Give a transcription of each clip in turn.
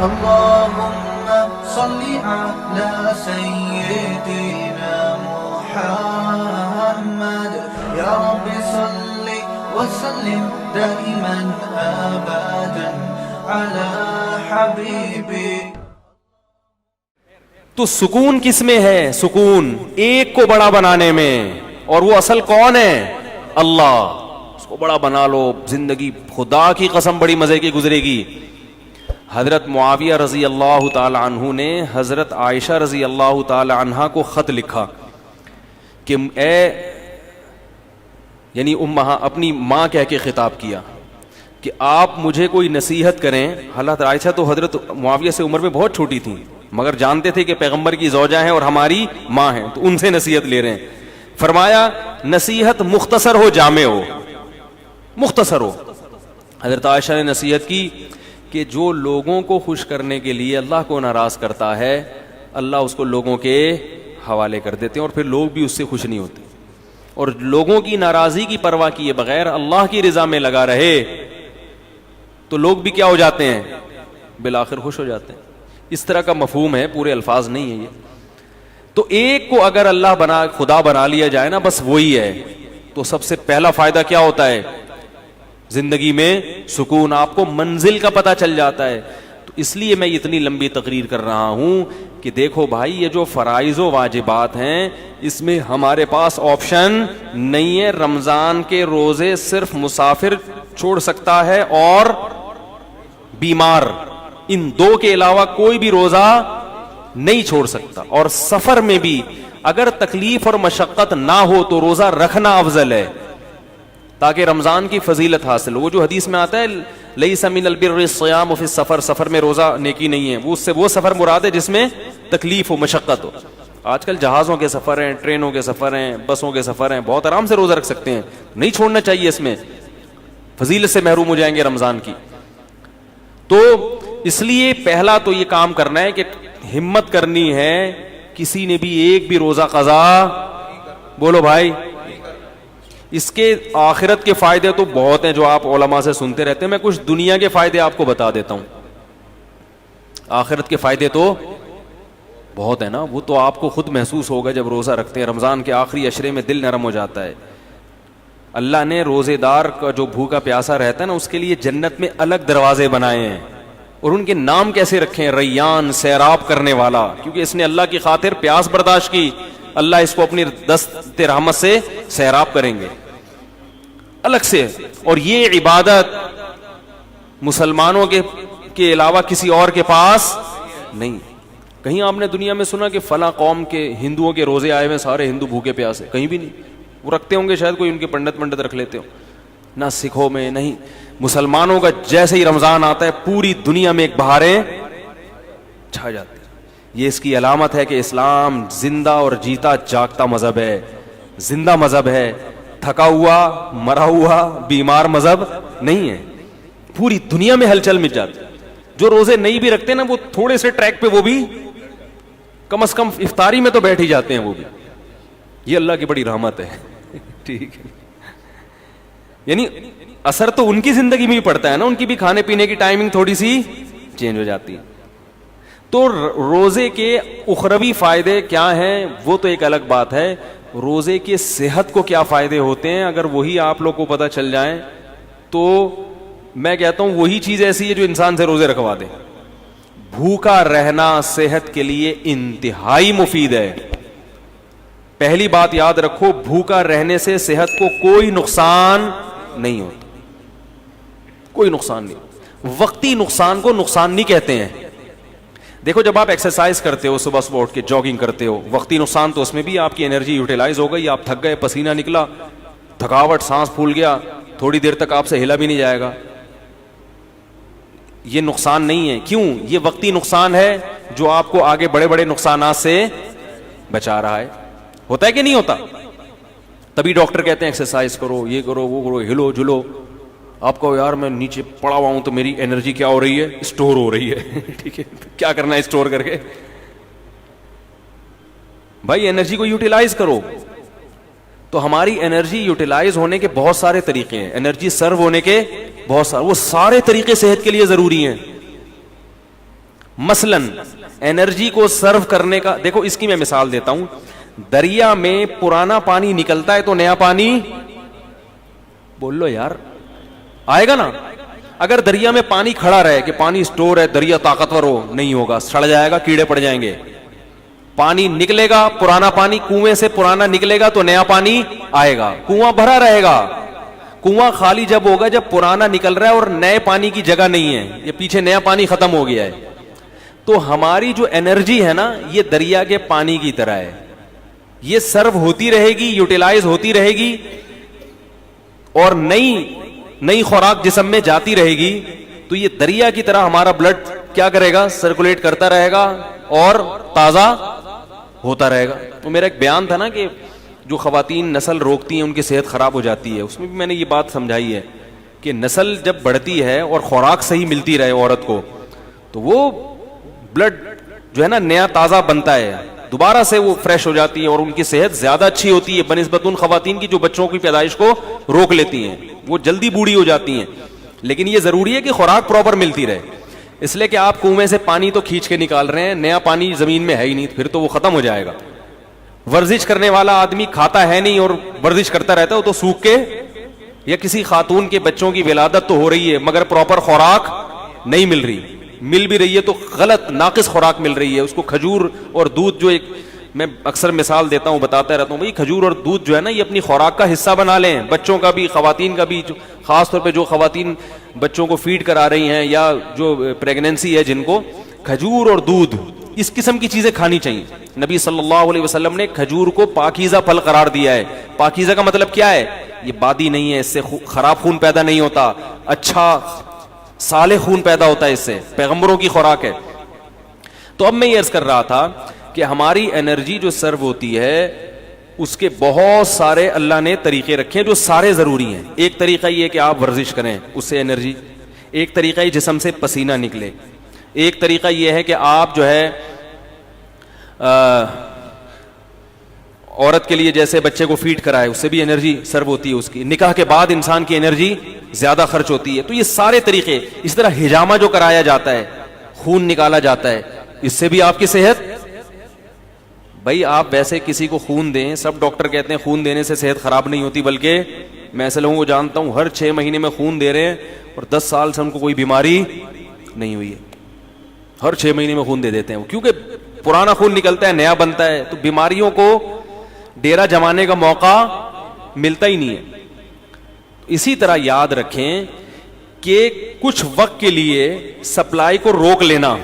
اللهم صل على سيدنا محمد يا رب صل وسلم دائما ابدا على حبيبي. تو سکون کس میں ہے؟ سکون ایک کو بڑا بنانے میں. اور وہ اصل کون ہے؟ اللہ. اس کو بڑا بنا لو, زندگی خدا کی قسم بڑی مزے کی گزرے گی. حضرت معاویہ رضی اللہ تعالی عنہ نے حضرت عائشہ رضی اللہ تعالی عنہا کو خط لکھا کہ اے, یعنی اپنی ماں کہہ کے خطاب کیا کہ آپ مجھے کوئی نصیحت کریں. حضرت عائشہ تو حضرت معاویہ سے عمر میں بہت چھوٹی تھیں, مگر جانتے تھے کہ پیغمبر کی زوجہ ہیں اور ہماری ماں ہیں, تو ان سے نصیحت لے رہے ہیں. فرمایا نصیحت مختصر ہو, جامع ہو, مختصر ہو. حضرت عائشہ نے نصیحت کی کہ جو لوگوں کو خوش کرنے کے لیے اللہ کو ناراض کرتا ہے, اللہ اس کو لوگوں کے حوالے کر دیتے ہیں اور پھر لوگ بھی اس سے خوش نہیں ہوتے. اور لوگوں کی ناراضی کی پرواہ کیے بغیر اللہ کی رضا میں لگا رہے تو لوگ بھی کیا ہو جاتے ہیں؟ بالآخر خوش ہو جاتے ہیں. اس طرح کا مفہوم ہے, پورے الفاظ نہیں ہیں یہ. تو ایک کو اگر اللہ خدا بنا لیا جائے نا, بس وہی ہے, تو سب سے پہلا فائدہ کیا ہوتا ہے زندگی میں؟ سکون. آپ کو منزل کا پتہ چل جاتا ہے. تو اس لیے میں اتنی لمبی تقریر کر رہا ہوں کہ دیکھو بھائی, یہ جو فرائض و واجبات ہیں اس میں ہمارے پاس آپشن نہیں ہے. رمضان کے روزے صرف مسافر چھوڑ سکتا ہے اور بیمار, ان دو کے علاوہ کوئی بھی روزہ نہیں چھوڑ سکتا. اور سفر میں بھی اگر تکلیف اور مشقت نہ ہو تو روزہ رکھنا افضل ہے تاکہ رمضان کی فضیلت حاصل ہو. وہ جو حدیث میں آتا ہے لیس من البر الصیام فی السفر, سفر میں روزہ نیکی نہیں ہے, وہ اس سے وہ سفر مراد ہے جس میں تکلیف ہو, مشقت ہو. آج کل جہازوں کے سفر ہیں, ٹرینوں کے سفر ہیں, بسوں کے سفر ہیں, بہت آرام سے روزہ رکھ سکتے ہیں, نہیں چھوڑنا چاہیے. اس میں فضیلت سے محروم ہو جائیں گے رمضان کی. تو اس لیے پہلا تو یہ کام کرنا ہے کہ ہمت کرنی ہے, کسی نے بھی ایک بھی روزہ قضا, بولو بھائی. اس کے آخرت کے فائدے تو بہت ہیں جو آپ علماء سے سنتے رہتے ہیں. میں کچھ دنیا کے فائدے آپ کو بتا دیتا ہوں. آخرت کے فائدے تو بہت ہیں نا, وہ تو آپ کو خود محسوس ہوگا جب روزہ رکھتے ہیں. رمضان کے آخری عشرے میں دل نرم ہو جاتا ہے. اللہ نے روزے دار کا جو بھوکا پیاسا رہتا ہے نا, اس کے لیے جنت میں الگ دروازے بنائے ہیں. اور ان کے نام کیسے رکھے ہیں؟ ریان, سیراب کرنے والا, کیونکہ اس نے اللہ کی خاطر پیاس برداشت کی. اللہ اس کو اپنی دست رحمت سے سیراب کریں گے الگ سے. اور یہ عبادت مسلمانوں کے علاوہ کسی اور کے پاس نہیں. کہیں آپ نے دنیا میں سنا کہ فلاں قوم کے ہندوؤں کے روزے آئے ہوئے سارے ہندو بھوکے پیاسے؟ کہیں بھی نہیں. وہ رکھتے ہوں گے شاید, کوئی ان کے پنڈت رکھ لیتے ہو, نہ سکھوں میں نہیں. مسلمانوں کا جیسے ہی رمضان آتا ہے پوری دنیا میں ایک بہاریں چھا جاتی ہیں. یہ اس کی علامت ہے کہ اسلام زندہ اور جیتا جاگتا مذہب ہے, زندہ مذہب ہے, تھکا ہوا مرا ہوا بیمار مذہب نہیں ہے. پوری دنیا میں ہلچل مچ جاتی. جو روزے نہیں بھی رکھتے نا, وہ تھوڑے سے ٹریک پہ وہ بھی کم از کم افطاری میں تو بیٹھ ہی جاتے ہیں وہ بھی. یہ اللہ کی بڑی رحمت ہے. ٹھیک ہے, یعنی اثر تو ان کی زندگی میں بھی پڑتا ہے نا, ان کی بھی کھانے پینے کی ٹائمنگ تھوڑی سی چینج ہو جاتی ہے. تو روزے کے اخروی فائدے کیا ہیں وہ تو ایک الگ بات ہے. روزے کے صحت کو کیا فائدے ہوتے ہیں اگر وہی آپ لوگ کو پتہ چل جائیں تو میں کہتا ہوں وہی چیز ایسی ہے جو انسان سے روزے رکھوا دے. بھوکا رہنا صحت کے لیے انتہائی مفید ہے. پہلی بات یاد رکھو, بھوکا رہنے سے صحت کو کوئی نقصان نہیں ہوتا, کوئی نقصان نہیں. وقتی نقصان کو نقصان نہیں کہتے ہیں. دیکھو جب آپ ایکسرسائز کرتے ہو, صبح اٹھ کے جاگنگ کرتے ہو, وقتی نقصان تو اس میں بھی آپ کی انرجی یوٹیلائز ہو گئی, آپ تھک گئے, پسینہ نکلا, تھکاوٹ, سانس پھول گیا, تھوڑی دیر تک آپ سے ہلا بھی نہیں جائے گا. یہ نقصان نہیں ہے. کیوں؟ یہ وقتی نقصان ہے جو آپ کو آگے بڑے بڑے نقصانات سے بچا رہا ہے. ہوتا ہے کہ نہیں ہوتا؟ تبھی ڈاکٹر کہتے ہیں ایکسرسائز کرو, یہ کرو, وہ کرو, ہلو جلو. آپ کو یار میں نیچے پڑا ہوا ہوں تو میری انرجی کیا ہو رہی ہے؟ اسٹور ہو رہی ہے. ٹھیک ہے, کیا کرنا ہے اسٹور کر کے؟ بھائی انرجی کو یوٹیلائز کرو. تو ہماری انرجی یوٹیلائز ہونے کے بہت سارے طریقے ہیں, انرجی سرو ہونے کے بہت سارے, وہ سارے طریقے صحت کے لیے ضروری ہیں. مثلاً انرجی کو سرو کرنے کا، دیکھو اس کی میں مثال دیتا ہوں. دریا میں پرانا پانی نکلتا ہے تو نیا پانی، بول لو یار، آئے گا نا. اگر دریا میں پانی کھڑا رہے کہ پانی سٹور ہے، دریا طاقتور ہو، نہیں ہوگا، سڑ جائے گا، کیڑے پڑ جائیں گے. پانی نکلے گا، پرانا پانی کنویں سے پرانا نکلے گا تو نیا پانی آئے گا. کنواں بھرا رہے گا. کنواں خالی جب ہوگا جب پرانا نکل رہا ہے اور نئے پانی کی جگہ نہیں ہے، یہ پیچھے نیا پانی ختم ہو گیا ہے. تو ہماری جو انرجی ہے نا، یہ دریا کے پانی کی طرح ہے، یہ سرو ہوتی رہے گی، یوٹیلائز ہوتی رہے گی، اور نئی خوراک جسم میں جاتی رہے گی. تو یہ دریا کی طرح ہمارا بلڈ کیا کرے گا، سرکولیٹ کرتا رہے گا اور تازہ ہوتا رہے گا. تو میرا ایک بیان تھا نا کہ جو خواتین نسل روکتی ہیں ان کی صحت خراب ہو جاتی ہے، اس میں بھی میں نے یہ بات سمجھائی ہے کہ نسل جب بڑھتی ہے اور خوراک صحیح ملتی رہے عورت کو، تو وہ بلڈ جو ہے نا نیا تازہ بنتا ہے، دوبارہ سے وہ فریش ہو جاتی ہے اور ان کی صحت زیادہ اچھی ہوتی ہے بنسبت ان خواتین کی جو بچوں کی پیدائش کو روک لیتی ہیں. وہ جلدی بوڑھی ہو جاتی ہیں. لیکن یہ ضروری ہے کہ خوراک پراپر ملتی رہے. اس لیے کہ آپ کنویں سے پانی تو کھینچ کے نکال رہے ہیں، نیا پانی زمین میں ہے ہی نہیں، پھر تو وہ ختم ہو جائے گا. ورزش کرنے والا آدمی کھاتا ہے نہیں اور ورزش کرتا رہتا ہے، وہ تو سوکھ کے، یا کسی خاتون کے بچوں کی ولادت تو ہو رہی ہے مگر پراپر خوراک نہیں مل رہی، مل بھی رہی ہے تو غلط ناقص خوراک مل رہی ہے. اس کو کھجور اور دودھ، جو ایک میں اکثر مثال دیتا ہوں، بتاتا رہتا ہوں، بھائی کھجور اور دودھ جو ہے نا یہ اپنی خوراک کا حصہ بنا لیں، بچوں کا بھی، خواتین کا بھی. خاص طور پہ جو خواتین بچوں کو فیڈ کرا رہی ہیں یا جو پریگننسی ہے جن کو، کھجور اور دودھ اس قسم کی چیزیں کھانی چاہیے. نبی صلی اللہ علیہ وسلم نے کھجور کو پاکیزہ پھل قرار دیا ہے. پاکیزہ کا مطلب کیا ہے؟ یہ بادی نہیں ہے، اس سے خراب خون پیدا نہیں ہوتا، اچھا صالح خون پیدا ہوتا ہے اس سے، پیغمبروں کی خوراک ہے. تو اب میں یہ عرض کر رہا تھا کہ ہماری انرجی جو سرو ہوتی ہے اس کے بہت سارے اللہ نے طریقے رکھے ہیں جو سارے ضروری ہیں. ایک طریقہ یہ کہ آپ ورزش کریں، اس سے انرجی. ایک طریقہ یہ جسم سے پسینہ نکلے. ایک طریقہ یہ ہے کہ آپ جو ہے عورت کے لیے جیسے بچے کو فیڈ کرائے، اس سے بھی انرجی سرو ہوتی ہے. اس کی نکاح کے بعد انسان کی انرجی زیادہ خرچ ہوتی ہے. تو یہ سارے طریقے. اس طرح حجامہ جو کرایا جاتا ہے، خون نکالا جاتا ہے، اس سے بھی آپ کی صحت. بھائی آپ ویسے کسی کو خون دیں، سب ڈاکٹر کہتے ہیں خون دینے سے صحت خراب نہیں ہوتی، بلکہ میں ایسے لوگوں کو جانتا ہوں ہر 6 مہینے میں خون دے رہے ہیں اور 10 سال سے ان کو کوئی بیماری نہیں ہوئی ہے. ہر 6 مہینے میں خون دے دیتے ہیں کیونکہ پرانا خون نکلتا ہے، نیا بنتا ہے، تو بیماریوں کو ڈیرا جمانے کا موقع ملتا ہی نہیں ہے. اسی طرح یاد رکھیں کہ کچھ وقت کے لیے سپلائی کو روک لینا،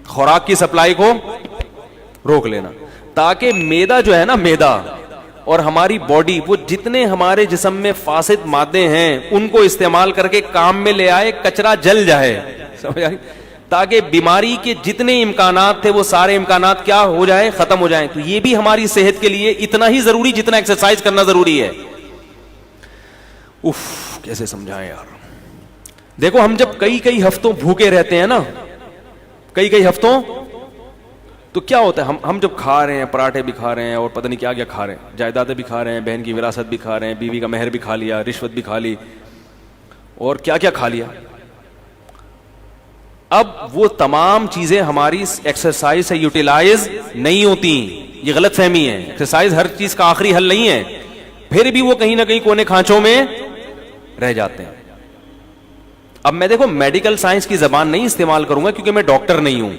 خوراک کی سپلائی کو روک لینا، تاکہ میدا جو ہے نا، میدا اور ہماری باڈی، وہ جتنے ہمارے جسم میں فاسد مادے ہیں ان کو استعمال کر کے کام میں لے آئے، کچرا جل جائے، سمجھ آئی؟ تاکہ بیماری کے جتنے امکانات تھے وہ سارے امکانات کیا ہو جائیں، ختم ہو جائیں. تو یہ بھی ہماری صحت کے لیے اتنا ہی ضروری جتنا ایکسرسائز کرنا ضروری ہے. کیسے سمجھائیں یار. دیکھو ہم جب کئی ہفتوں بھوکے رہتے ہیں نا، کئی ہفتوں، تو کیا ہوتا ہے، ہم جب کھا رہے ہیں، پراٹھے بھی کھا رہے ہیں اور پتہ نہیں کیا کھا رہے ہیں، جائیدادیں بھی کھا رہے ہیں، بہن کی وراثت بھی کھا رہے ہیں، بیوی کا مہر بھی کھا لیا، رشوت بھی کھا لی، اور کیا کھا لیا. اب وہ تمام چیزیں ہماری ایکسرسائز سے یوٹیلائز نہیں ہوتی. یہ غلط فہمی ہے. ایکسرسائز ہر چیز کا آخری حل نہیں ہے، پھر بھی وہ کہیں نہ کہیں کونے کھانچوں میں رہ جاتے ہیں. اب میں دیکھو میڈیکل سائنس کی زبان نہیں استعمال کروں گا کیونکہ میں ڈاکٹر نہیں ہوں.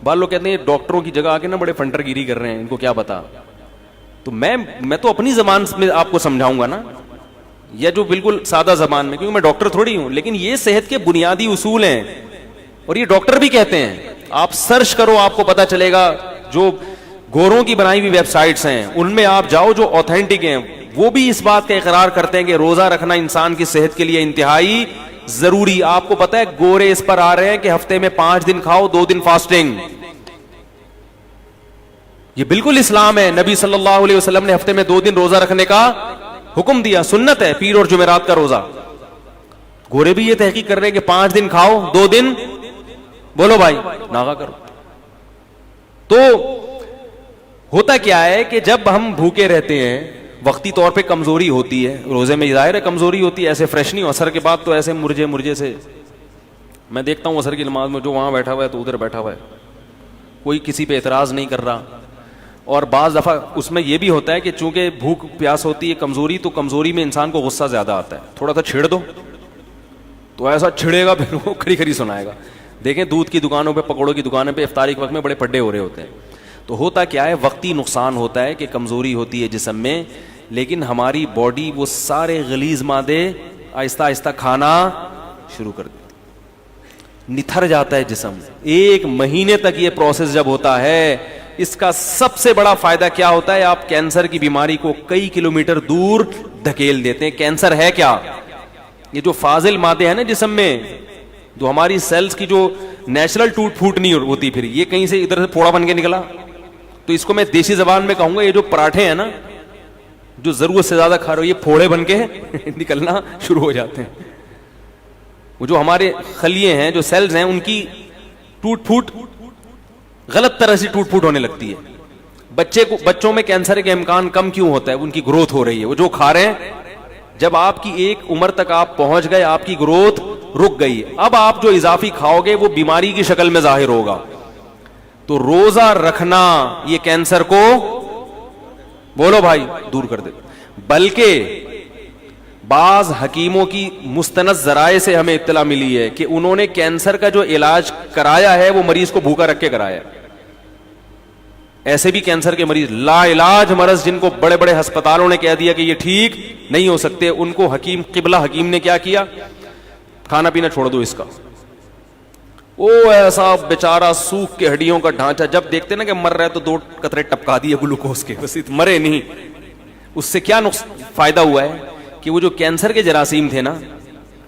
بعض لوگ کہتے ہیں ڈاکٹروں کی جگہ آ کے نا بڑے فنٹر گیری کر رہے ہیں، ان کو کیا پتا. تو میں تو اپنی زبان میں آپ کو سمجھاؤں گا نا، یا جو بالکل سادہ زبان میں، کیونکہ میں ڈاکٹر تھوڑی ہوں. لیکن یہ صحت کے بنیادی اصول ہیں اور یہ ڈاکٹر بھی کہتے ہیں. آپ سرچ کرو، آپ کو پتا چلے گا. جو گوروں کی بنائی ہوئی ویب سائٹس ہیں ان میں آپ جاؤ جو اوتھینٹک ہیں، وہ بھی اس بات کا اقرار کرتے ہیں کہ روزہ رکھنا انسان کی صحت کے لیے انتہائی ضروری. آپ کو پتا ہے گورے اس پر آ رہے ہیں کہ ہفتے میں 5 دن کھاؤ، 2 دن فاسٹنگ. یہ بالکل اسلام ہے. نبی صلی اللہ علیہ وسلم نے ہفتے میں 2 دن روزہ رکھنے کا حکم دیا، سنت ہے، پیر اور جمعرات کا روزہ. گورے بھی یہ تحقیق کر رہے ہیں کہ 5 دن کھاؤ، 2 دن بولو بھائی ناغا کرو. تو ہوتا کیا ہے کہ جب ہم بھوکے رہتے ہیں، وقتی طور پہ کمزوری ہوتی ہے، روزے میں ظاہر ہے کمزوری ہوتی ہے، ایسے فریش نہیں ہو، اثر کے بعد تو ایسے مرجے سے میں دیکھتا ہوں عصر کی نماز میں جو وہاں بیٹھا ہوا ہے تو ادھر بیٹھا ہوا ہے, کوئی کسی پہ اعتراض نہیں کر رہا. اور بعض دفعہ اس میں یہ بھی ہوتا ہے کہ چونکہ بھوک پیاس ہوتی ہے, کمزوری, تو کمزوری میں انسان کو غصہ زیادہ آتا ہے, تھوڑا سا چھیڑ دو تو ایسا چھڑے گا پھر وہ کھڑی کھڑی سنائے گا. دیکھیں دودھ کی دکانوں پہ, پکوڑوں کی دکانوں پہ افطاری کے وقت میں بڑے پڈے ہو رہے ہوتے ہیں. تو ہوتا کیا ہے, وقتی نقصان ہوتا ہے کہ کمزوری ہوتی ہے جسم میں, لیکن ہماری باڈی وہ سارے غلیظ مادے آہستہ آہستہ کھانا شروع کر دیتی, نتھر جاتا ہے جسم. 1 مہینے تک یہ پروسیس جب ہوتا ہے, اس کا سب سے بڑا فائدہ کیا ہوتا ہے, آپ کینسر کی بیماری کو کئی کلومیٹر دور دھکیل دیتے ہیں. کینسر ہے کیا, یہ جو فاضل مادے ہیں نا جسم میں, جو ہماری سیلز کی جو نیچرل ٹوٹ پھوٹ نہیں ہوتی, پھر یہ کہیں سے ادھر سے پھوڑا بن کے نکلا. تو اس کو میں دیسی زبان میں کہوں گا, یہ جو پراٹھے ہیں نا جو ضرورت سے زیادہ کھا رہے ہو, یہ پھوڑے بن کے نکلنا شروع ہو جاتے ہیں. وہ جو ہمارے خلیے ہیں, جو سیلز ہیں, ان کی ٹوٹ پھوٹ غلط طرح سے ٹوٹ پھوٹ ہونے لگتی ہے. بچوں میں کینسر کے امکان کم کیوں ہوتا ہے, ان کی گروتھ ہو رہی ہے. وہ جو کھا رہے ہیں, جب آپ کی ایک عمر تک آپ پہنچ گئے, آپ کی گروتھ رک گئی, اب آپ جو اضافی کھاؤ گے وہ بیماری کی شکل میں ظاہر ہوگا. تو روزہ رکھنا یہ کینسر کو, بولو بھائی, دور کر دے. بلکہ بعض حکیموں کی مستند ذرائع سے ہمیں اطلاع ملی ہے کہ انہوں نے کینسر کا جو علاج کرایا ہے وہ مریض کو بھوکا رکھ کے کرایا ہے. ایسے بھی کینسر کے مریض لا علاج مرض, جن کو بڑے بڑے ہسپتالوں نے کہہ دیا کہ یہ ٹھیک نہیں ہو سکتے, ان کو حکیم, قبلہ حکیم نے کیا کیا, کھانا پینا چھوڑ دو اس کا. او ایسا بیچارہ سوکھ کے ہڈیوں کا ڈھانچہ, جب دیکھتے نا کہ مر رہا ہے تو 2 قطرے ٹپکا دیے گلوکوز کے, بس مرے نہیں. اس سے کیا فائدہ ہوا ہے کہ وہ جو کینسر کے جراثیم تھے نا,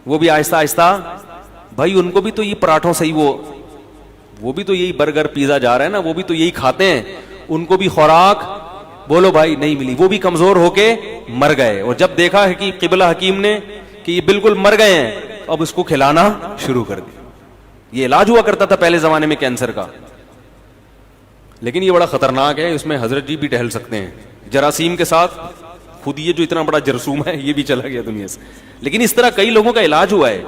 وہ بھی آہستہ آہستہ, بھائی ان کو بھی تو یہ پراٹھوں سے ہی وہ بھی تو یہی برگر پیزا جا رہا ہے نا, وہ بھی تو یہی کھاتے ہیں, ان کو بھی خوراک, بولو بھائی, نہیں ملی, وہ بھی کمزور ہو کے مر گئے. اور جب دیکھا ہے کہ قبلہ حکیم نے کہ یہ بالکل مر گئے ہیں, اب اس کو کھلانا شروع کر دیا. یہ علاج ہوا کرتا تھا پہلے زمانے میں کینسر کا, لیکن یہ بڑا خطرناک ہے, اس میں حضرت جی بھی ٹہل سکتے ہیں جراثیم کے ساتھ. خود یہ جو اتنا بڑا جرثوم ہے یہ بھی چلا گیا دنیا سے, لیکن اس طرح کئی لوگوں کا علاج ہوا ہے.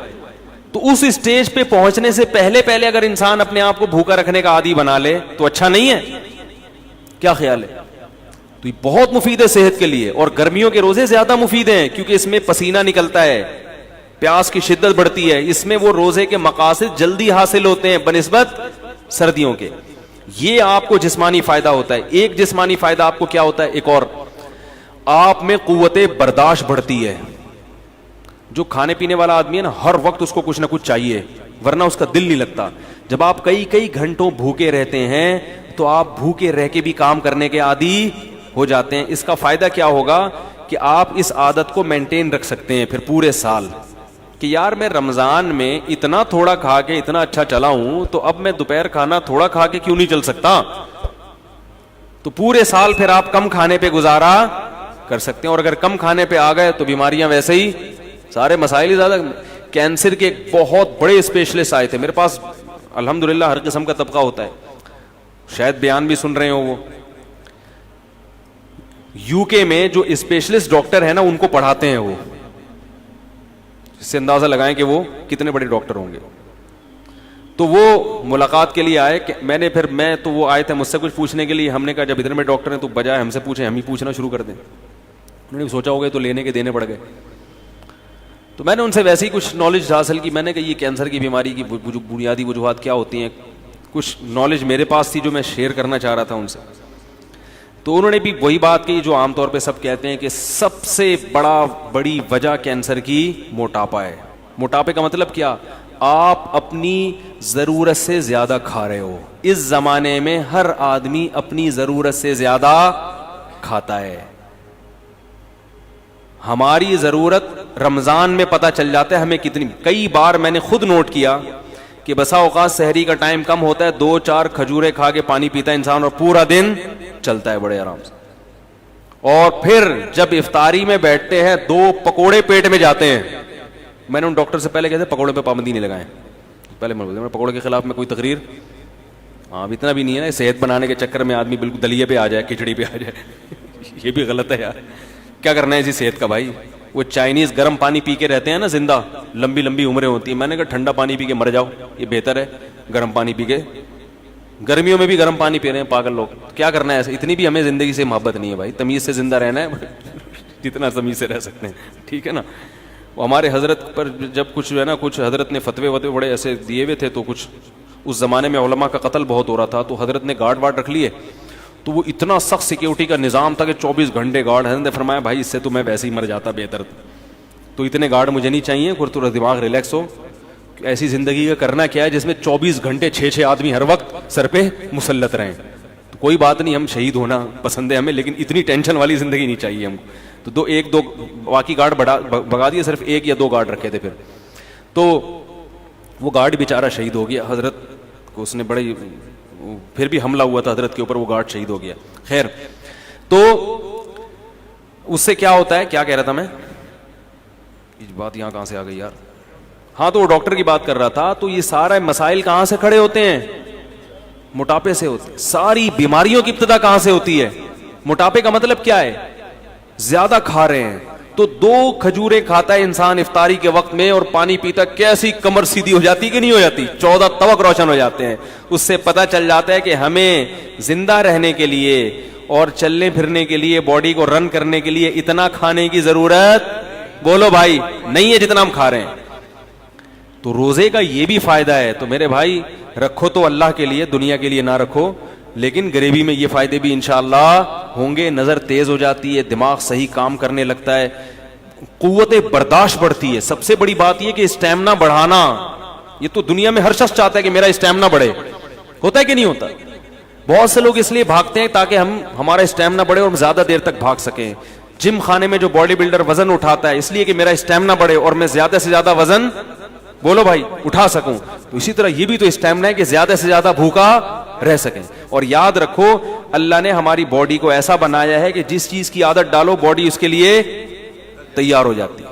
تو اس اسٹیج پہ پہنچنے سے پہلے اگر انسان اپنے آپ کو بھوکا رکھنے کا عادی بنا لے تو اچھا نہیں ہے, کیا خیال ہے؟ تو یہ بہت مفید ہے صحت کے لیے. اور گرمیوں کے روزے زیادہ مفید ہیں کیونکہ اس میں پسینہ نکلتا ہے, پیاس کی شدت بڑھتی ہے, اس میں وہ روزے کے مقاصد جلدی حاصل ہوتے ہیں بنسبت سردیوں کے. یہ آپ کو جسمانی فائدہ ہوتا ہے. ایک جسمانی فائدہ آپ کو کیا ہوتا ہے, ایک اور, آپ میں قوت برداشت بڑھتی ہے. جو کھانے پینے والا آدمی ہے نا, ہر وقت اس کو کچھ نہ کچھ چاہیے, ورنہ اس کا دل نہیں لگتا. جب آپ کئی گھنٹوں بھوکے رہتے ہیں تو آپ بھوکے رہ کے بھی کام کرنے کے عادی ہو جاتے ہیں. اس کا فائدہ کیا ہوگا کہ آپ اس عادت کو مینٹین رکھ سکتے ہیں پھر پورے سال, کہ یار میں رمضان میں اتنا تھوڑا کھا کے اتنا اچھا چلا ہوں, تو اب میں دوپہر کھانا تھوڑا کھا کے کیوں نہیں چل سکتا. تو پورے سال پھر آپ کم کھانے پہ گزارا کر سکتے ہیں. اور اگر کم کھانے پہ آ گئے تو بیماریاں ویسے ہی, سارے مسائل ہی زیادہ. کینسر کے بہت بڑے اسپیشلسٹ آئے تھے میرے پاس, الحمدللہ ہر قسم کا طبقہ ہوتا ہے, شاید بیان بھی سن رہے ہو. وہ یو کے میں جو اسپیشلسٹ ڈاکٹر ہیں نا, ان کو پڑھاتے ہیں وہ, اس سے اندازہ لگائیں کہ وہ کتنے بڑے ڈاکٹر ہوں گے. تو وہ ملاقات کے لیے آئے, میں تو وہ آئے تھے مجھ سے کچھ پوچھنے کے لیے. ہم نے کہا جب ادھر میں ڈاکٹر ہیں تو بجائے ہم سے پوچھیں ہم ہی پوچھنا شروع کر دیں. انہوں نے سوچا ہوگا تو لینے کے دینے پڑ گئے. تو میں نے ان سے ویسے ہی کچھ نالج حاصل کی. میں نے کہا یہ کینسر کی بیماری کی بنیادی وجوہات کیا ہوتی ہیں, کچھ نالج میرے پاس تھی جو میں شیئر کرنا چاہ رہا تھا ان سے. تو انہوں نے بھی وہی بات کی جو عام طور پہ سب کہتے ہیں کہ سب سے بڑی وجہ کینسر کی موٹاپا ہے. موٹاپے کا مطلب کیا, آپ اپنی ضرورت سے زیادہ کھا رہے ہو. اس زمانے میں ہر آدمی اپنی ضرورت سے زیادہ کھاتا ہے. ہماری ضرورت رمضان میں پتہ چل جاتا ہے ہمیں کتنی. کئی بار میں نے خود نوٹ کیا کہ بسا اوقات سحری کا ٹائم کم ہوتا ہے, 2-4 کھجورے کھا کے پانی پیتا ہے انسان اور پورا دن چلتا ہے بڑے آرام سے. اور پھر جب افطاری میں بیٹھتے ہیں 2 پکوڑے پیٹ میں جاتے ہیں. میں نے ان ڈاکٹر سے پہلے کہتے پکوڑے پہ پابندی نہیں لگائیں, پہلے میں پکوڑے کے خلاف میں کوئی تقریر, ہاں اتنا بھی نہیں ہے نا صحت بنانے کے چکر میں آدمی بالکل دلیے پہ آ جائے, کھچڑی پہ آ جائے. یہ بھی غلط ہے یار, کیا کرنا ہے اسی صحت کا بھائی. وہ چائنیز گرم پانی پی کے رہتے ہیں نا زندہ, لمبی لمبی عمریں ہوتی ہیں. میں نے کہا ٹھنڈا پانی پی کے مر جاؤ, یہ بہتر ہے گرم پانی پی کے. گرمیوں میں بھی گرم پانی پی رہے ہیں پاگل لوگ, کیا کرنا ہے ایسے. اتنی بھی ہمیں زندگی سے محبت نہیں ہے بھائی, تمیز سے زندہ رہنا ہے جتنا تمیز سے رہ سکتے ہیں, ٹھیک ہے نا. ہمارے حضرت پر جب کچھ جو ہے نا, کچھ حضرت نے فتوے وتوے بڑے ایسے دیے ہوئے تھے, تو کچھ اس زمانے میں علماء کا قتل بہت ہو رہا تھا, تو حضرت نے گارڈ وارڈ رکھ لیے. تو وہ اتنا سخت سیکیورٹی کا نظام تھا کہ 24 گھنٹے گارڈ. حضرت نے فرمایا بھائی اس سے تو میں ویسے ہی مر جاتا بہتر, تو اتنے گارڈ مجھے نہیں چاہیے, تھوڑا دماغ ریلیکس ہو. ایسی زندگی کا کرنا کیا ہے جس میں 24 گھنٹے 6 آدمی ہر وقت سر پہ مسلط رہیں. تو کوئی بات نہیں, ہم شہید ہونا پسند ہے ہمیں, لیکن اتنی ٹینشن والی زندگی نہیں چاہیے ہم کو. تو ایک دو باقی گارڈ بگا دیے, صرف 1 یا 2 گارڈ رکھے تھے. پھر تو وہ گارڈ بیچارہ شہید ہو گیا. حضرت کو اس نے بڑے, پھر بھی حملہ ہوا تھا حضرت کے اوپر, وہ گارڈ شہید ہو گیا. خیر, تو اس سے کیا ہوتا ہے, کیا کہہ رہا تھا میں, یہ بات یہاں کہاں سے آ گئی یار. ہاں, تو وہ ڈاکٹر کی بات کر رہا تھا. تو یہ سارے مسائل کہاں سے کھڑے ہوتے ہیں, موٹاپے سے ہوتے ہیں. ساری بیماریوں کی ابتدا کہاں سے ہوتی ہے, موٹاپے کا مطلب کیا ہے, زیادہ کھا رہے ہیں. تو 2 کھجوریں کھاتا ہے انسان افطاری کے وقت میں اور پانی پیتا, کیسی کمر سیدھی ہو جاتی کہ نہیں ہو جاتی, 14 توق روشن ہو جاتے ہیں. اس سے پتہ چل جاتا ہے کہ ہمیں زندہ رہنے کے لیے اور چلنے پھرنے کے لیے, باڈی کو رن کرنے کے لیے اتنا کھانے کی ضرورت, بولو بھائی, نہیں ہے جتنا ہم کھا رہے ہیں. تو روزے کا یہ بھی فائدہ ہے. تو میرے بھائی رکھو تو اللہ کے لیے, دنیا کے لیے نہ رکھو, لیکن غریبی میں یہ فائدے بھی انشاءاللہ ہوں گے. نظر تیز ہو جاتی ہے, دماغ صحیح کام کرنے لگتا ہے, قوت برداشت بڑھتی ہے. سب سے بڑی بات یہ کہ اسٹیمنا بڑھانا, یہ تو دنیا میں ہر شخص چاہتا ہے کہ میرا اسٹیمنا بڑھے, ہوتا ہے کہ نہیں ہوتا. بہت سے لوگ اس لیے بھاگتے ہیں تاکہ ہمارا اسٹیمنا بڑھے اور ہم زیادہ دیر تک بھاگ سکیں. جم خانے میں جو باڈی بلڈر وزن اٹھاتا ہے اس لیے کہ میرا اسٹیمنا بڑھے اور میں زیادہ سے زیادہ وزن, بولو بھائی, اٹھا سکوں. تو اسی طرح یہ بھی تو اسٹیمنا ہے کہ زیادہ سے زیادہ بھوکا رہ سکیں. اور یاد رکھو اللہ نے ہماری باڈی کو ایسا بنایا ہے کہ جس چیز کی عادت ڈالو باڈی اس کے لیے تیار ہو جاتی ہے.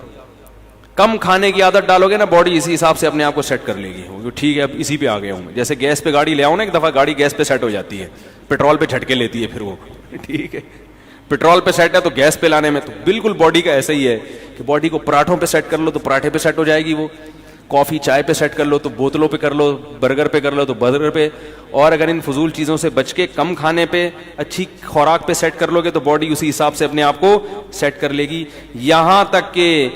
کم کھانے کی عادت ڈالو گے نا, باڈی اسی حساب سے اپنے آپ کو سیٹ کر لے گی, ٹھیک ہے اب اسی پہ آ گیا ہوں میں. جیسے گیس پہ گاڑی لے آؤ نا, ایک دفعہ گاڑی گیس پہ سیٹ ہو جاتی ہے, پیٹرول پہ جھٹکے لیتی ہے پھر وہ, ٹھیک ہے. پیٹرول پہ سیٹ ہے تو گیس پہ لانے میں, تو بالکل باڈی کا ایسا ہی ہے کہ باڈی کو پراٹھوں پہ سیٹ کر لو تو پراٹھے پہ سیٹ ہو جائے گی, وہ کافی چائے پہ سیٹ کر لو تو بوتلوں پہ کر لو, برگر پہ کر لو تو برگر پہ. اور اگر ان فضول چیزوں سے بچ کے کم کھانے پہ, اچھی خوراک پہ سیٹ کر لو گے تو باڈی اسی حساب سے اپنے آپ کو سیٹ کر لے گی. یہاں تک کہ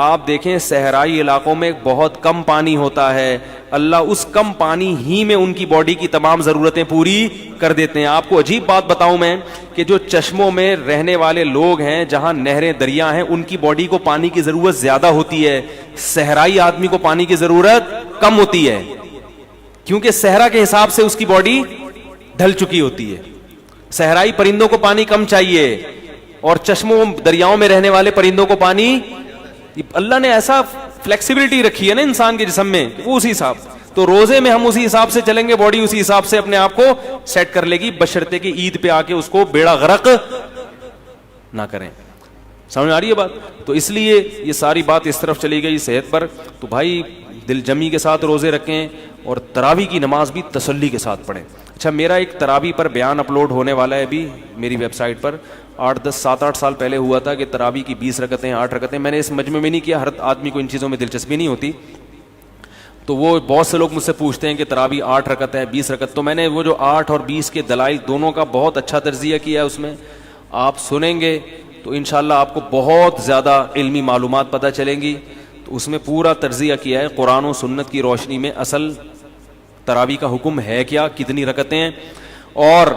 آپ دیکھیں صحرائی علاقوں میں بہت کم پانی ہوتا ہے, اللہ اس کم پانی ہی میں ان کی باڈی کی تمام ضرورتیں پوری کر دیتے ہیں. آپ کو عجیب بات بتاؤں میں کہ جو چشموں میں رہنے والے لوگ ہیں, جہاں نہریں دریا ہیں, ان کی باڈی کو پانی کی ضرورت زیادہ ہوتی ہے, صحرائی آدمی کو پانی کی ضرورت کم ہوتی ہے, کیونکہ صحرا کے حساب سے اس کی باڈی ڈھل چکی ہوتی ہے. صحرائی پرندوں کو پانی کم چاہیے اور چشموں دریاؤں میں رہنے والے پرندوں کو پانی, اللہ نے ایسا فلیکسیبلٹی رکھی ہے نا انسان کے جسم میں, وہ اسی حساب. تو روزے میں ہم اسی حساب سے چلیں گے, باڈی اسی حساب سے اپنے آپ کو سیٹ کر لے گی, بشرطے کہ عید پہ آ کے اس کو بیڑا غرق نہ کریں. سمجھ آ رہی ہے بات؟ تو اس لیے یہ ساری بات اس طرف چلی گئی صحت پر. تو بھائی دل جمی کے ساتھ روزے رکھیں اور تراویح کی نماز بھی تسلی کے ساتھ پڑھیں. اچھا, میرا ایک تراویح پر بیان اپلوڈ ہونے والا ہے ابھی میری ویب سائٹ پر. 7-8 سال پہلے ہوا تھا کہ تراویح کی 20 رکعتیں 8 رکعتیں, میں نے اس مجمع میں نہیں کیا, ہر آدمی کو ان چیزوں میں دلچسپی نہیں ہوتی. تو وہ بہت سے لوگ مجھ سے پوچھتے ہیں کہ تراویح 8 رکعت ہے 20 رکعت, تو میں نے وہ جو 8 اور 20 کے دلائل دونوں کا بہت اچھا تجزیہ کیا ہے, اس میں آپ سنیں گے تو انشاءاللہ آپ کو بہت زیادہ علمی معلومات پتہ چلیں گی. تو اس میں پورا تجزیہ کیا ہے قرآن و سنت کی روشنی میں, اصل تراویح کا حکم ہے کیا, کتنی رکعتیں ہیں اور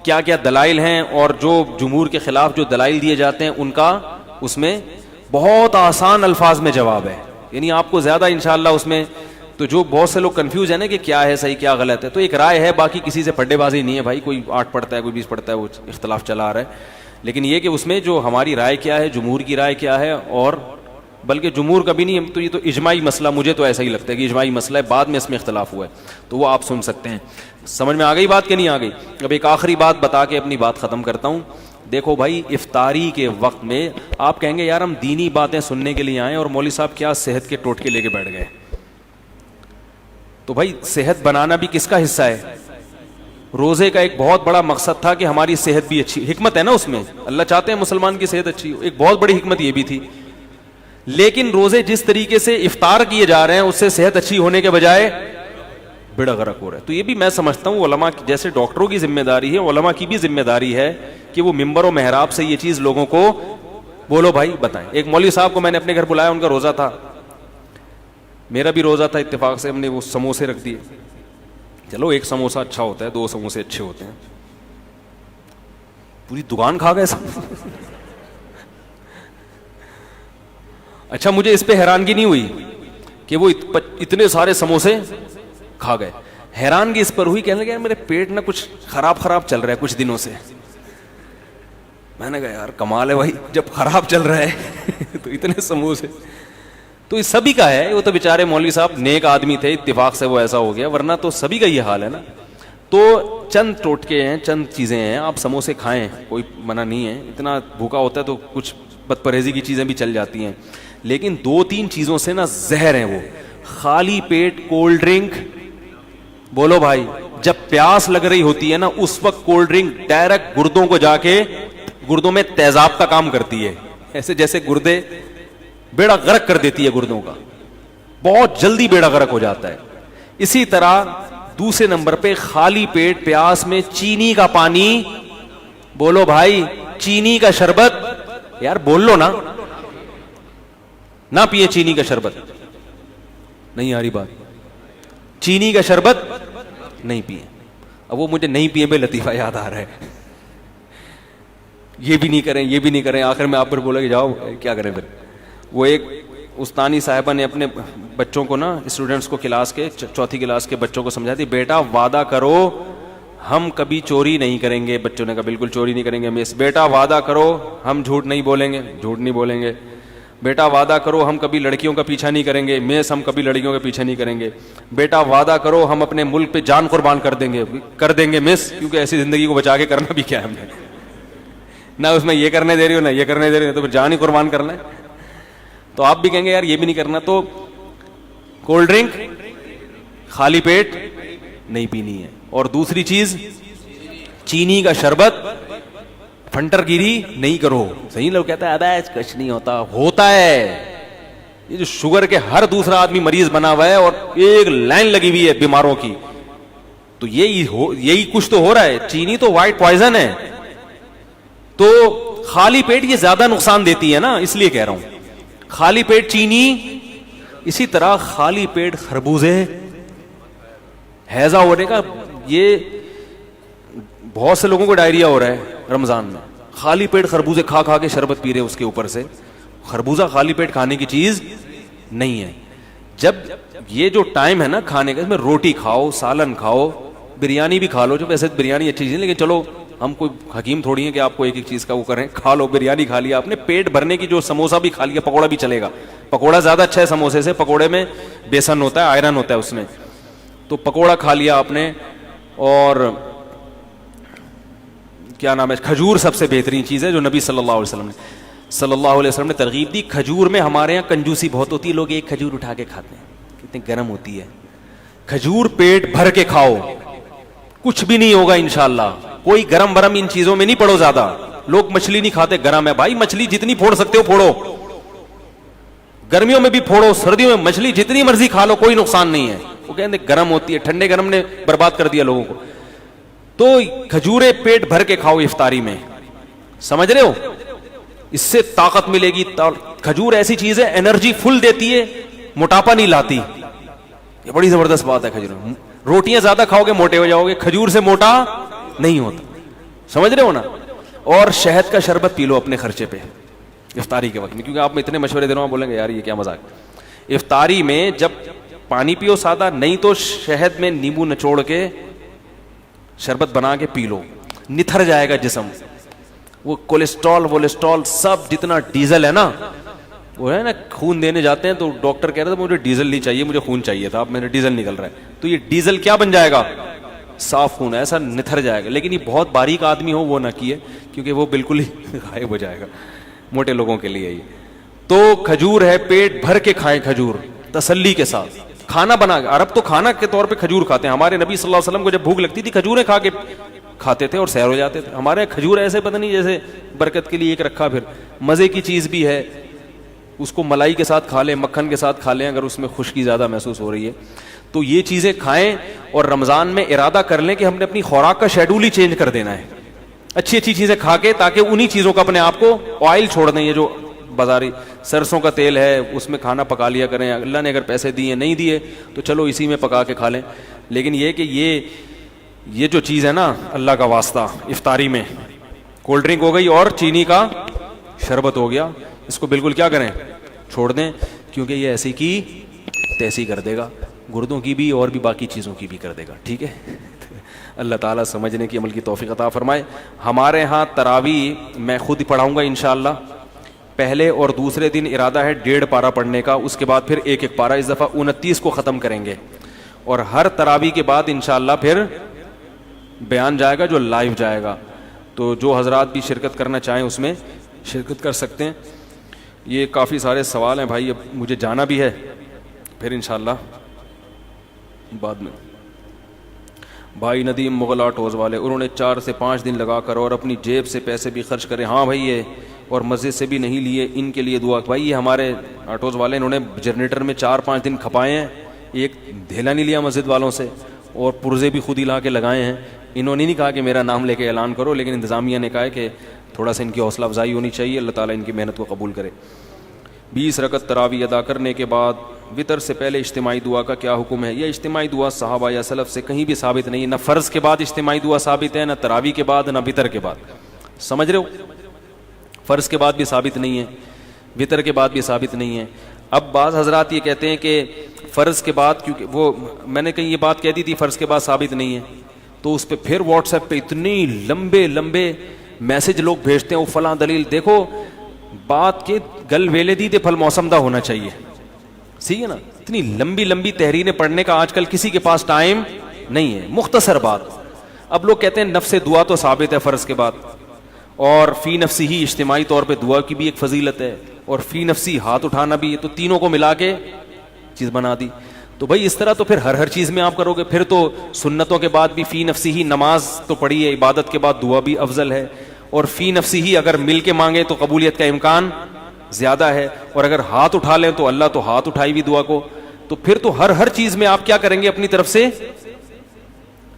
کیا کیا دلائل ہیں, اور جو جمہور کے خلاف جو دلائل دیے جاتے ہیں ان کا اس میں بہت آسان الفاظ میں جواب ہے. یعنی آپ کو زیادہ انشاءاللہ اس میں, تو جو بہت سے لوگ کنفیوز ہیں نا کہ کیا ہے صحیح کیا غلط ہے, تو ایک رائے ہے, باقی کسی سے پڈے بازی نہیں ہے بھائی, کوئی 8 پڑھتا ہے کوئی 20 پڑھتا ہے, وہ اختلاف چلا آ رہا ہے. لیکن یہ کہ اس میں جو ہماری رائے کیا ہے, جمہور کی رائے کیا ہے, اور بلکہ جمہور کبھی نہیں, تو یہ تو اجماعی مسئلہ, مجھے تو ایسا ہی لگتا ہے کہ اجماعی مسئلہ ہے, بعد میں اس میں اختلاف ہوا ہے, تو وہ آپ سن سکتے ہیں. سمجھ میں آ گئی بات کہ نہیں آ گئی؟ اب ایک آخری بات بتا کے اپنی بات ختم کرتا ہوں. دیکھو بھائی, افطاری کے وقت میں آپ کہیں گے یار ہم دینی باتیں سننے کے لیے آئے اور مولوی صاحب کیا صحت کے ٹوٹکے لے کے بیٹھ گئے. تو بھائی صحت بنانا بھی کس کا حصہ ہے؟ روزے کا ایک بہت بڑا مقصد تھا کہ ہماری صحت بھی اچھی, حکمت ہے نا اس میں, اللہ چاہتے ہیں مسلمان کی صحت اچھی ہو. ایک بہت بڑی حکمت یہ بھی تھی لیکن روزے جس طریقے سے افطار کیے جا رہے ہیں اس سے صحت اچھی ہونے کے بجائے بیڑا غرق ہو رہا ہے. تو یہ بھی میں سمجھتا ہوں علماء جیسے ڈاکٹروں کی ذمہ داری ہے, علماء کی بھی ذمہ داری ہے کہ وہ ممبر و محراب سے یہ چیز لوگوں کو بولو بھائی بتائیں. ایک مولوی صاحب کو میں نے اپنے گھر بلایا, ان کا روزہ تھا, میرا بھی روزہ تھا, اتفاق سے ہم نے وہ سموسے رکھ دیے. چلو ایک سموسہ اچھا ہوتا ہے, 2 سموسے اچھے ہوتے ہیں, پوری دکان کھا گئے سب. اچھا مجھے اس پہ حیرانگی نہیں ہوئی کہ وہ اتنے سارے سموسے کھا گئے, حیرانگی اس پر ہوئی کہنے لگے میرے پیٹ نہ کچھ خراب چل رہا ہے کچھ دنوں سے. میں نے کہا یار کمال ہے بھائی, جب خراب چل رہا ہے تو اتنے سموسے. تو یہ سبھی کا ہے, وہ تو بیچارے مولوی صاحب نیک آدمی تھے, اتفاق سے وہ ایسا ہو گیا, ورنہ تو سبھی کا یہ حال ہے نا. تو چند ٹوٹکے ہیں, چند چیزیں ہیں, آپ سموسے کھائیں, کوئی منع نہیں ہے, اتنا بھوکا ہوتا ہے تو کچھ بد پرہیزی کی چیزیں بھی چل جاتی ہیں, لیکن 2-3 چیزوں سے نا زہر ہیں وہ. خالی پیٹ کولڈ ڈرنک, بولو بھائی, جب پیاس لگ رہی ہوتی ہے نا اس وقت کولڈ ڈرنک ڈائریکٹ گردوں کو جا کے گردوں میں تیزاب کا کام کرتی ہے, ایسے جیسے گردے بیڑا غرق کر دیتی ہے گردوں کا, بہت جلدی بیڑا غرق ہو جاتا ہے. اسی طرح دوسرے نمبر پہ خالی پیٹ پیاس میں چینی کا پانی, بولو بھائی چینی کا شربت, یار بول لو نا, نہ پیے چینی کا شربت, نہیں آ رہی بات, چینی کا شربت نہیں پیے. اب وہ مجھے نہیں پیے بے لطیفہ یاد آ رہا ہے, یہ بھی نہیں کریں, یہ بھی نہیں کریں, آخر میں آپ پر بولا کہ جاؤ کیا کریں پھر. وہ ایک استانی صاحبہ نے اپنے بچوں کو نا, اسٹوڈنٹس کو, کلاس کے 4تھی کلاس کے بچوں کو سمجھا دی, بیٹا وعدہ کرو ہم کبھی چوری نہیں کریں گے. بچوں نے کہا بالکل چوری نہیں کریں گے مس. بیٹا وعدہ کرو ہم جھوٹ نہیں بولیں گے. جھوٹ نہیں بولیں گے. بیٹا وعدہ کرو ہم کبھی لڑکیوں کا پیچھا نہیں کریں گے. مس ہم کبھی لڑکیوں کا پیچھا نہیں کریں گے. بیٹا وعدہ کرو ہم اپنے ملک پہ جان قربان کر دیں گے مس, کیونکہ ایسی زندگی کو بچا کے کرنا بھی کیا ہے ہم نے, نہ اس میں یہ کرنے دے رہی ہو نہ یہ کرنے دے رہی ہو, تو پھر جان ہی قربان کرنا ہے. تو آپ بھی کہیں گے یار یہ بھی نہیں کرنا, تو کولڈ ڈرنک خالی پیٹ نہیں پینی ہے. اور دوسری چیز چینی کا شربت, پھنٹر گیری نہیں کرو. صحیح لوگ کہتا ہے ابے کچھ نہیں ہوتا ہے. یہ جو شوگر کے ہر دوسرا آدمی مریض بنا ہوا ہے اور ایک لائن لگی ہوئی ہے بیماروں کی, تو یہی کچھ تو ہو رہا ہے. چینی تو وائٹ پوائزن ہے, تو خالی پیٹ یہ زیادہ نقصان دیتی ہے نا, اس لیے کہہ رہا ہوں خالی پیٹ چینی. اسی طرح خالی پیٹ خربوزے, ہیضہ ہونے کا, یہ بہت سے لوگوں کو ڈائریا ہو رہا ہے رمضان میں, خالی پیٹ خربوزے کھا کھا کے شربت پی رہے اس کے اوپر سے. خربوزہ خالی پیٹ کھانے کی چیز نہیں ہے. جب یہ جو ٹائم ہے نا کھانے کا, اس میں روٹی کھاؤ, سالن کھاؤ, بریانی بھی کھا لو, جو ویسے بریانی اچھی چیز ہے لیکن چلو ہم کوئی حکیم تھوڑی ہیں کہ آپ کو ایک چیز کا وہ کریں. کھا لو, بریانی کھا لیا آپ نے, پیٹ بھرنے کی, جو سموسہ بھی کھا لیا, پکوڑا بھی چلے گا. پکوڑا زیادہ اچھا ہے سموسے سے, پکوڑے میں بیسن ہوتا ہے, آئرن ہوتا ہے اس میں, تو پکوڑا کھا لیا آپ نے. اور کیا نام ہے, کھجور سب سے بہترین چیز ہے جو نبی صلی اللہ علیہ وسلم نے ترغیب دی. کھجور میں ہمارے یہاں کنجوسی بہت ہوتی ہے, لوگ ایک کھجور اٹھا کے کھاتے ہیں, کتنی گرم ہوتی ہے. کھجور پیٹ بھر کے کھاؤ, کچھ بھی نہیں ہوگا انشاءاللہ. کوئی گرم برم ان چیزوں میں نہیں پڑو زیادہ. لوگ مچھلی نہیں کھاتے, گرم ہے بھائی, مچھلی جتنی پھوڑ سکتے ہو پھوڑو, گرمیوں میں بھی پھوڑو, سردیوں میں مچھلی جتنی مرضی کھا لو, کوئی نقصان نہیں ہے. وہ کہتے ہیں گرم ہوتی ہے, ٹھنڈے گرم نے برباد کر دیا لوگوں کو. تو کھجورے پیٹ بھر کے کھاؤ افطاری میں, سمجھ رہے ہو, اس سے طاقت ملے گی. کھجور ایسی چیز ہے انرجی فل دیتی ہے, موٹاپا نہیں لاتی. یہ بڑی زبردست بات ہے کھجور. روٹیاں زیادہ کھاؤ گے موٹے ہو جاؤ گے, کھجور سے موٹا نہیں ہوتا, سمجھ رہے ہو نا. اور شہد کا شربت پی لو اپنے خرچے پہ افطاری کے وقت میں, کیونکہ آپ میں اتنے مشورے دے رہا ہوں, بولیں گے یار یہ کیا مذاق. افطاری میں جب پانی پیو سادہ, نہیں تو شہد میں نیمبو نچوڑ کے شربت بنا کے پی لو, نتھر جائے گا جسم. وہ کولیسٹرول سب جتنا ڈیزل ہے نا, وہ ہے نا, خون دینے جاتے ہیں تو ڈاکٹر کہہ رہا تھا مجھے ڈیزل نہیں چاہیے, مجھے خون چاہیے تھا, اب میرا ڈیزل نکل رہا ہے. تو یہ ڈیزل کیا بن جائے گا, صاف خون, ایسا نتھر جائے گا. لیکن یہ بہت باریک آدمی ہو وہ نہ کیے, کیونکہ وہ بالکل ہی غائب ہو جائے گا, موٹے لوگوں کے لیے. یہ تو کھجور ہے, پیٹ بھر کے کھائیں کھجور تسلی کے ساتھ. کھانا بنا, عرب تو کھانا کے طور پہ کھجور کھاتے ہیں. ہمارے نبی صلی اللہ علیہ وسلم کو جب بھوک لگتی تھی کھجوریں کھا کے کھاتے تھے اور سیر ہو جاتے تھے. ہمارے کھجور ایسے پتہ نہیں جیسے برکت کے لیے ایک رکھا, پھر مزے کی چیز بھی ہے. اس کو ملائی کے ساتھ کھا لیں, مکھن کے ساتھ کھا لیں اگر اس میں خشکی زیادہ محسوس ہو رہی ہے. تو یہ چیزیں کھائیں, اور رمضان میں ارادہ کر لیں کہ ہم نے اپنی خوراک کا شیڈول ہی چینج کر دینا ہے, اچھی اچھی چیزیں کھا کے, تاکہ انہی چیزوں کا اپنے آپ کو آئل چھوڑ دیں. یہ جو بازاری سرسوں کا تیل ہے اس میں کھانا پکا لیا کریں, اللہ نے اگر پیسے دیے نہیں دیے تو چلو اسی میں پکا کے کھا لیں. لیکن یہ کہ یہ جو چیز ہے نا, اللہ کا واسطہ, افطاری میں کولڈ ڈرنک ہو گئی اور چینی کا شربت ہو گیا, اس کو بالکل کیا کریں, چھوڑ دیں, کیونکہ یہ ایسی کی تیسی کر دے گا, گردوں کی بھی اور بھی باقی چیزوں کی بھی کر دے گا. ٹھیک ہے, اللہ تعالیٰ سمجھنے کی عمل کی توفیق عطا فرمائے. ہمارے ہاں تراویح میں خود ہی پڑھاؤں گا انشاءاللہ. پہلے اور دوسرے دن ارادہ ہے 1.5 پارہ پڑھنے کا, اس کے بعد پھر 1 پارہ, اس دفعہ 29 کو ختم کریں گے. اور ہر تراویح کے بعد انشاءاللہ پھر بیان جائے گا جو لائیو جائے گا. تو جو حضرات بھی شرکت کرنا چاہیں اس میں شرکت کر سکتے ہیں. یہ کافی سارے سوال ہیں بھائی, اب مجھے جانا بھی ہے, پھر انشاءاللہ بعد میں. بھائی ندیم مغل آٹوز والے, انہوں نے 4 سے 5 دن لگا کر اور اپنی جیب سے پیسے بھی خرچ کرے. ہاں بھائی, یہ اور مسجد سے بھی نہیں لیے, ان کے لیے دعا. بھائی یہ ہمارے آٹوز والے, انہوں نے جنریٹر میں 4-5 دن کھپائے ہیں, ایک دھیلا نہیں لیا مسجد والوں سے, اور پرزے بھی خود ہی لا کے لگائے ہیں. انہوں نے نہیں کہا کہ میرا نام لے کے اعلان کرو, لیکن انتظامیہ نے کہا ہے کہ تھوڑا سا ان کی حوصلہ افزائی ہونی چاہیے. اللہ تعالیٰ ان کی محنت کو قبول کرے. 20 رکعت تراویح ادا کرنے کے بعد وطر سے پہلے اجتماعی دعا کا کیا حکم ہے؟ یہ اجتماعی دعا صحابہ یا سلف سے کہیں بھی ثابت نہیں ہے. نہ فرض کے بعد اجتماعی دعا ثابت ہے, نہ تراویح کے بعد, نہ وطر کے بعد. سمجھ رہے ہو, فرض کے بعد بھی ثابت نہیں ہے, وطر کے بعد بھی ثابت نہیں ہے. اب بعض حضرات یہ کہتے ہیں کہ فرض کے بعد, کیونکہ وہ میں نے کہیں یہ بات کہہ دی تھی فرض کے بعد ثابت نہیں ہے, تو اس پہ پھر واٹس ایپ پہ اتنی لمبے لمبے میسج لوگ بھیجتے ہیں, وہ فلاں دلیل. دیکھو بات کے گل ویلے دی تے پھل موسم دا ہونا چاہیے, صحیح ہے نا. اتنی لمبی لمبی تحریریں پڑھنے کا آج کل کسی کے پاس ٹائم نہیں ہے. مختصر بات. اب لوگ کہتے ہیں نفس دعا تو ثابت ہے فرض کے بعد, اور فی نفسی ہی اجتماعی طور پہ دعا کی بھی ایک فضیلت ہے, اور فی نفسی ہاتھ اٹھانا بھی ہے, تو تینوں کو ملا کے چیز بنا دی. تو بھائی اس طرح تو پھر ہر چیز میں آپ کرو گے. پھر تو سنتوں کے بعد بھی فی نفسی ہی, نماز تو پڑھی ہے, عبادت کے بعد دعا بھی افضل ہے, اور فی نفسی ہی اگر مل کے مانگے تو قبولیت کا امکان زیادہ ہے, اور اگر ہاتھ اٹھا لیں تو اللہ تو ہاتھ اٹھائی بھی دعا کو. تو پھر تو ہر چیز میں آپ کیا کریں گے, اپنی طرف سے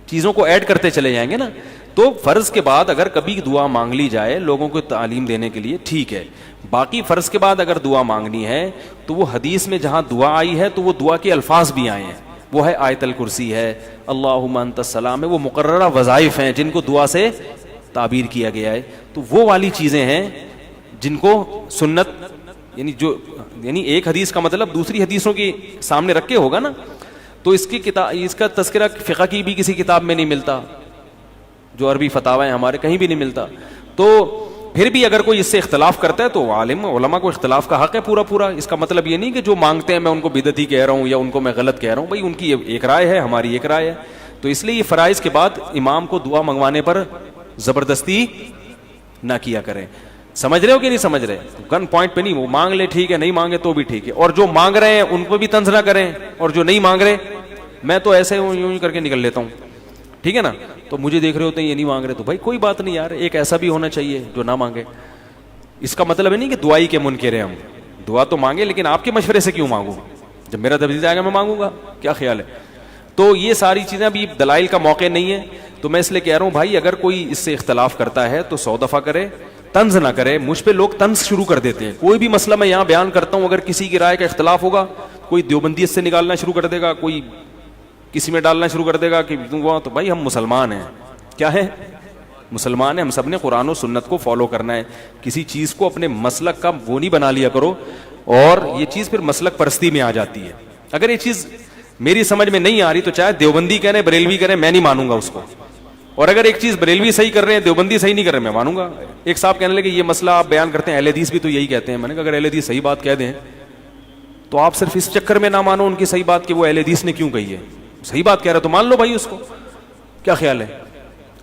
چیزوں کو ایڈ کرتے چلے جائیں گے نا. تو فرض کے بعد اگر کبھی دعا مانگ لی جائے لوگوں کو تعلیم دینے کے لیے, ٹھیک ہے. باقی فرض کے بعد اگر دعا مانگنی ہے تو وہ حدیث میں جہاں دعا آئی ہے تو وہ دعا کے الفاظ بھی آئے ہیں, وہ ہے آیت الکرسی ہے, اللہم انت السلام ہے, وہ مقررہ وظائف ہیں جن کو دعا سے تعبیر کیا گیا ہے. تو وہ والی چیزیں ہیں جن کو سنت, یعنی ایک حدیث کا مطلب دوسری حدیثوں کے سامنے رکھ کے ہوگا نا. تو اس کا تذکرہ فقہ کی بھی کسی کتاب میں نہیں ملتا, جو عربی فتاوی ہیں ہمارے کہیں بھی نہیں ملتا. تو پھر بھی اگر کوئی اس سے اختلاف کرتا ہے تو عالم علماء کو اختلاف کا حق ہے پورا. اس کا مطلب یہ نہیں کہ جو مانگتے ہیں میں ان کو بدعتی کہہ رہا ہوں یا ان کو میں غلط کہہ رہا ہوں. بھائی ان کی ایک رائے ہے, ہماری ایک رائے ہے. تو اس لیے یہ فرائض کے بعد امام کو دعا منگوانے پر زبردستی نہ کیا کریں. سمجھ رہے ہو کہ نہیں سمجھ رہے؟ گن پوائنٹ پہ نہیں, وہ مانگ لے ٹھیک ہے, نہیں مانگے تو بھی ٹھیک ہے. اور جو مانگ رہے ہیں ان کو بھی طنز نہ کریں, اور جو نہیں مانگ رہے, میں تو ایسے یوں کر کے نکل لیتا ہوں, ٹھیک ہے نا. تو مجھے دیکھ رہے ہوتے ہیں یہ نہیں مانگ رہے, تو بھائی کوئی بات نہیں یار, ایک ایسا بھی ہونا چاہیے جو نہ مانگے. اس کا مطلب ہے نہیں کہ دعائی کے منکر ہیں ہم, دعا تو مانگے لیکن آپ کے مشورے سے کیوں مانگوں, جب میرا دبیز آئے گا میں مانگوں گا, کیا خیال ہے؟ تو یہ ساری چیزیں ابھی دلائل کا موقع نہیں ہے. تو میں اس لیے کہہ رہا ہوں بھائی اگر کوئی اس سے اختلاف کرتا ہے تو 100 دفعہ کرے, طنز نہ کرے. مجھ پہ لوگ طنز شروع کر دیتے ہیں, کوئی بھی مسئلہ میں یہاں بیان کرتا ہوں, اگر کسی کی رائے کا اختلاف ہوگا, کوئی دیوبندیت سے نکالنا شروع کر دے گا, کوئی کسی میں ڈالنا شروع کر دے گا کہ تو بھائی ہم مسلمان ہیں, کیا ہے مسلمان ہیں, ہم سب نے قرآن و سنت کو فالو کرنا ہے. کسی چیز کو اپنے مسلک کا وہ نہیں بنا لیا کرو, اور یہ چیز پھر مسلک پرستی میں آ جاتی ہے. اگر یہ چیز میری سمجھ میں نہیں آ رہی تو چاہے دیوبندی کہہ رہے ہیں, بریلوی کہہ رہے ہیں, میں نہیں مانوں گا اس کو. اور اگر ایک چیز بریلوی صحیح کر رہے ہیں, دیوبندی صحیح نہیں کر رہے, میں مانوں گا. ایک صاحب کہنے لگے یہ مسئلہ آپ بیان کرتے ہیں, اہل حدیث بھی تو یہی کہتے ہیں. میں نے کہا اگر اہل حدیث صحیح بات کہہ دیں تو آپ صرف اس چکر میں نہ مانو ان کی صحیح بات کہ وہ اہل حدیث نے کیوں کہی ہے. صحیح بات کہہ رہا تو مان لو بھائی اس کو, کیا خیال ہے؟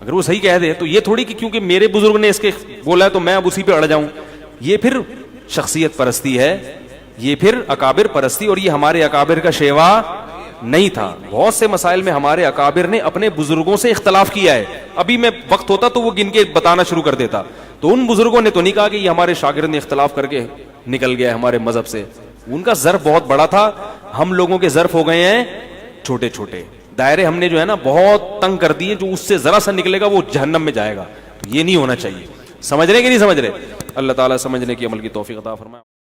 اگر وہ صحیح کہہ دے تو یہ تھوڑی کہ کیونکہ میرے بزرگ نے اس کے بولا ہے تو میں اب اسی پہ اڑ جاؤں. یہ پھر شخصیت پرستی ہے, یہ پھر اکابر پرستی, اور یہ ہمارے اکابر کا شیوا نہیں تھا. بہت سے مسائل میں ہمارے اکابر نے اپنے بزرگوں سے اختلاف کیا ہے. ابھی میں وقت ہوتا تو وہ گن کے بتانا شروع کر دیتا. تو ان بزرگوں نے تو نہیں کہا کہ یہ ہمارے شاگرد نے اختلاف کر کے نکل گیا ہمارے مذہب سے. ان کا ظرف بہت بڑا تھا, ہم لوگوں کے ظرف ہو گئے ہیں چھوٹے چھوٹے. دائرے ہم نے جو ہے نا بہت تنگ کر دیے, جو اس سے ذرا سا نکلے گا وہ جہنم میں جائے گا. یہ نہیں ہونا چاہیے. سمجھ رہے کہ نہیں سمجھ رہے؟ اللہ تعالیٰ سمجھنے کی عمل کی توفیق عطا فرمائے.